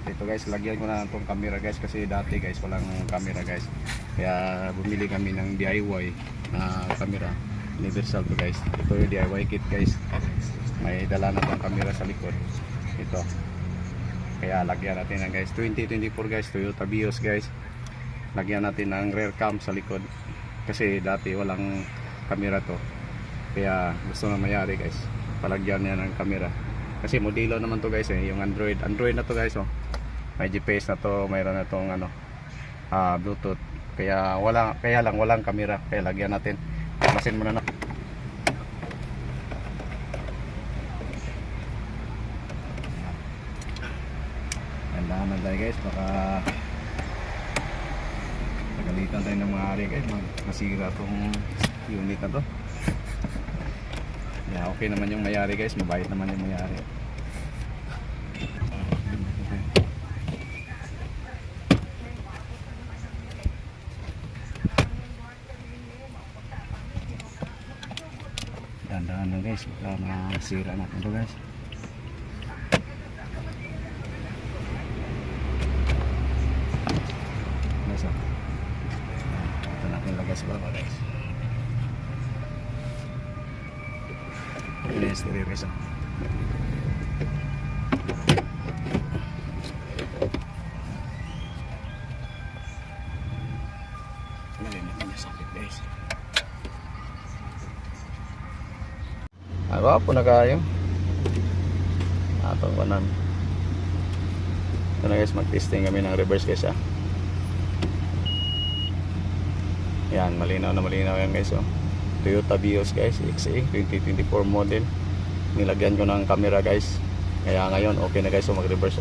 Ito guys, lagyan ko na itong camera guys kasi dati guys walang camera guys. Kaya bumili kami ng DIY na camera. Universal to guys. Ito yung DIY kit guys. May dala na itong camera sa likod. Ito. Kaya lagyan natin ng guys 2024 guys, Toyota Vios guys. Lagyan natin ng rear cam sa likod. Kasi dati walang camera to. Kaya gusto na mayari guys. Palagyan niya ng camera. Kasi modelo naman to guys yung Android na to guys may GPS na to, mayroon na tong Bluetooth. Kaya lang walang camera. Kaya lagyan natin. Masin muna na. Gandahan na tayo guys, baka nagalitan tayo ng mga ari guys, masira tong unit na to. Yeah, okay naman yung mayari guys, mabait naman yung mayari. Dandahan na guys, baka masira natin to guys. Ito natin lagay sa baba guys. Ito na yung stereo guys. Nalimit na yung sakit guys. Wapo na kayo. Atong kanan. Ito na guys, mag-testing kami ng reverse guys Yan, malinaw na malinaw yan guys Toyota Vios guys, XA 2024 model. Nilagyan ko ng camera guys. Kaya ngayon okay na guys mag-reverse